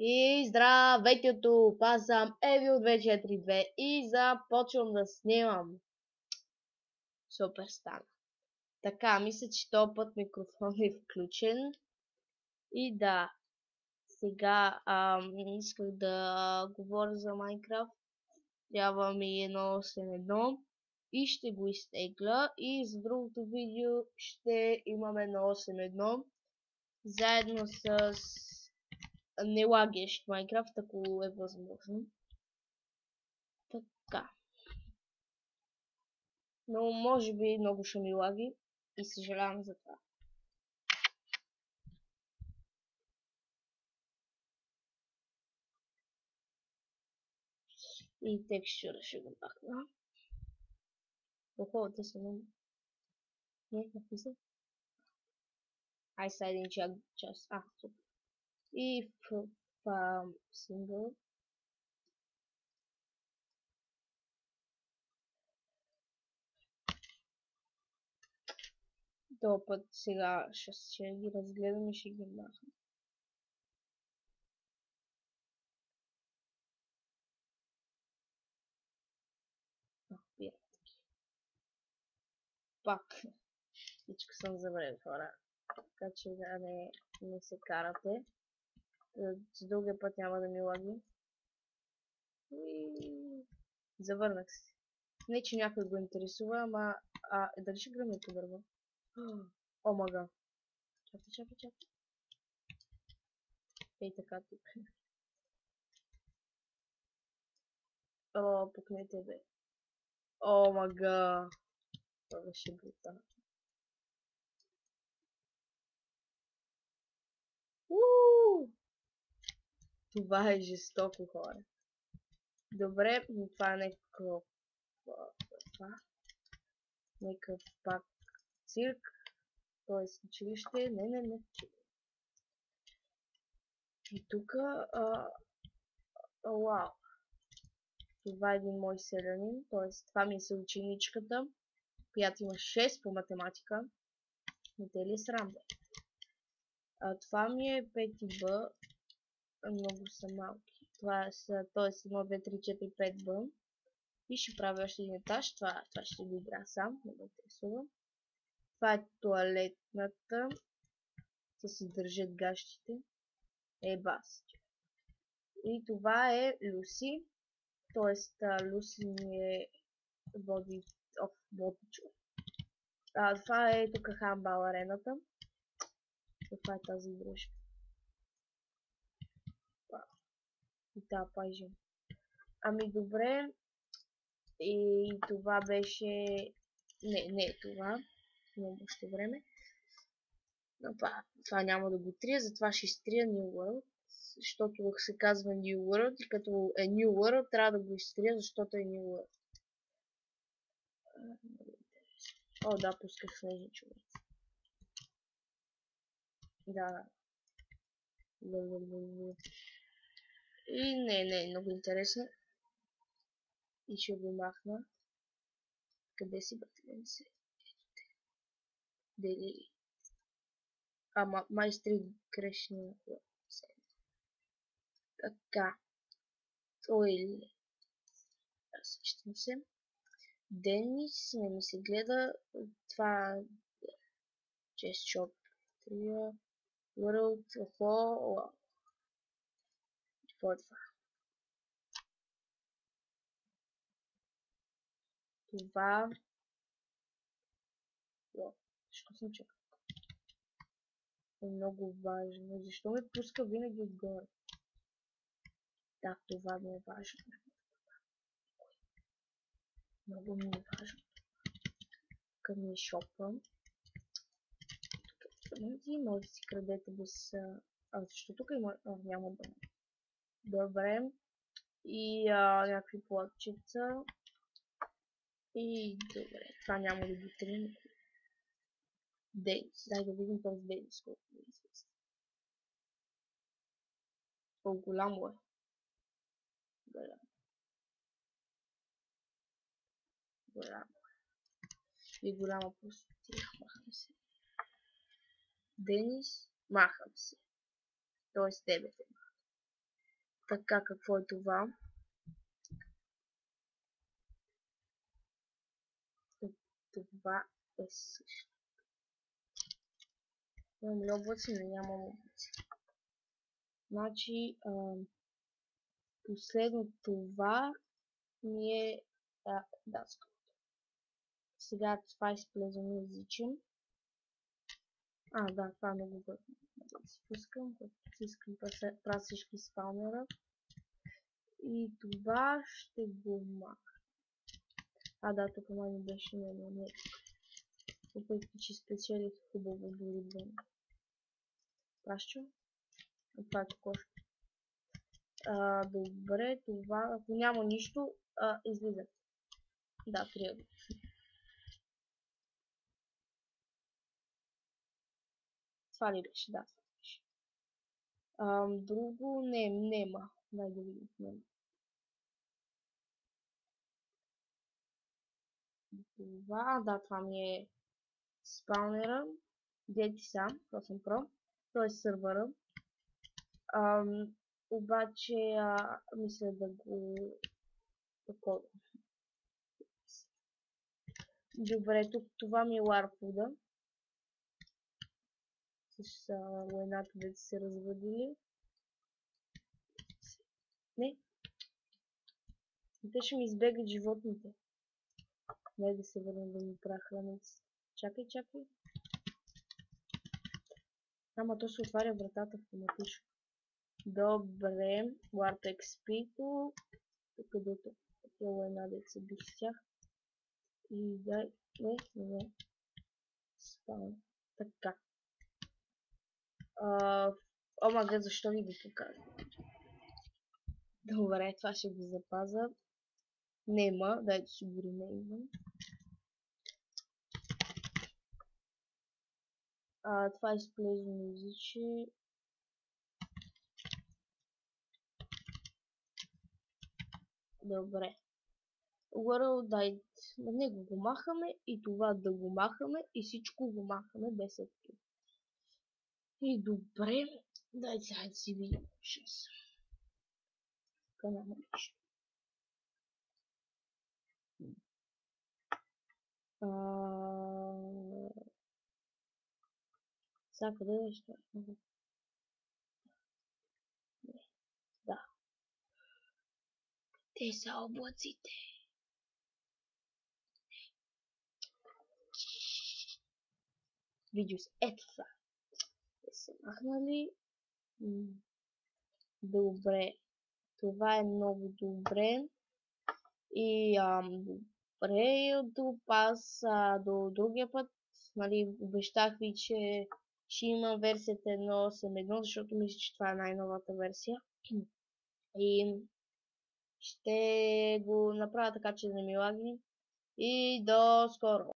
И здравейте, YouTube! Аз съм Evil242 и започвам да снимам. Супер стана. Така, мисля, че този път микрофон е включен. И да, сега исках да говоря за Minecraft. Трябва ми 1.8.1 и ще го изтегля. И за другото видео ще имаме 1.8.1 заедно с не лагещ Minecraft, ако е възможно. Така. Но може би много ще ми лаги и съжалявам за това. И текстура ще го махна. Охо, те са много. Не, написах. Ай, са един час. Супер. И в символ. Този път сега ще ги разгледам и ще ги махна. Пак. Всичко съм забравил, хора. Така че да не се карате. С другия път няма да ми лаги. И завърнах се. Не, че някой го интересува, ама... дали ще гръмне по дърво? О, мага. Чакай. Ей така тук. О, пукнете бе. О, мага. Това беше брутално. Това е жестоко, хора. Добре, но това е някакъв... Някакъв пак цирк. Т.е. училище. Не. И тук... Вау. Това е един мой селянин. Т.е. това ми е съученичката, която има 6 по математика. Не те ли е срам, бе? Това ми е 5Б. Много са малки. Това са, т.е. 1, 2, 3, 4, 5Б. И ще правя още един етаж. Това ще го игра сам. Не ме интересува. Това е тоалетната. Да се държат гащите. Бас. И това е Люси. Т.е. Люси ми е водичо. Това е тук Хамбал арената. Това е тази игрушка. И тази пайжен. Ами добре. И това беше... Не това. Имам още време. Но това няма да го трия, затова ще изтрия New World. Защото се казва New World и като е New World трябва да го изтрия, защото е New World. О, да, пусках снежни човек. Да. И не, много интересно. И ще го махна. Къде си батерен се? Дели. Майстри грешни. Така. Той. Сещам се. Денис, не ми се гледа. Това Chest Shop 3 World of това. Това. Защо съм чакал? Е много важно. Защо ме пуска винаги отгоре? Да, това ми е важно. Много ми е важно. Тук ми е шопа. Може да си крадете без... защо тук има... няма да... Добре. И някакви платчица. И добре. Това няма да го трим. Дейнс. Дай да видим този Дейнс. Колко голямо е. Голямо е. И голяма пустотия. Махам се. Денис, махам се. Тоест тебе те махам. Така, какво е това? Това е също. Имам ли облаци? Не, нямам облаци. Значи, последно това ми е... да, сега това изплезва езичен. Да, това е много готино. Да си пускам, като си искам правя всички спаунера. И това ще го маха. Да, тук май не беше, не. Въпреки, че спечелих хубаво дори време. Пращу? Това е току-що. Добре, това, ако няма нищо, излиза. Да, трябва. Това ли беше? Да, това беше. Друго нема. Дай да видим. Нема. Това ми е спаунера. Дети сам, това съм про. Той е сървъра. Обаче, мисля да го такова. Добре, тук това ми е ларпуда. С лайната вече се разводили. Не. Те ще ми избегат животните. Не да се върна да ми правя храница. Чакай. Ама то се отваря вратата автоматично. Добре. Warp XP-то. Където такива една деца бих с тях. И дай... Не. Спам. Така. Омага, защо ви го показвам? Добре, това ще го запазя. Нема, дайте си го ремейвам. Това е изплезено езиче. Добре. World, на него го махаме и това да го махаме и всичко го махаме без ето. И добре, дайте сега да си видим 6. Така няма нищо. Сега къде нещо? Да. Те са облаците. Видео с ето това. Те са махнали. Добре. Това е много добре. И добре, аз до другия път, нали, обещах ви, че ще има версията 1.8.1, защото мисля, че това е най-новата версия. И ще го направя така, че да не ми лаги. И до скоро!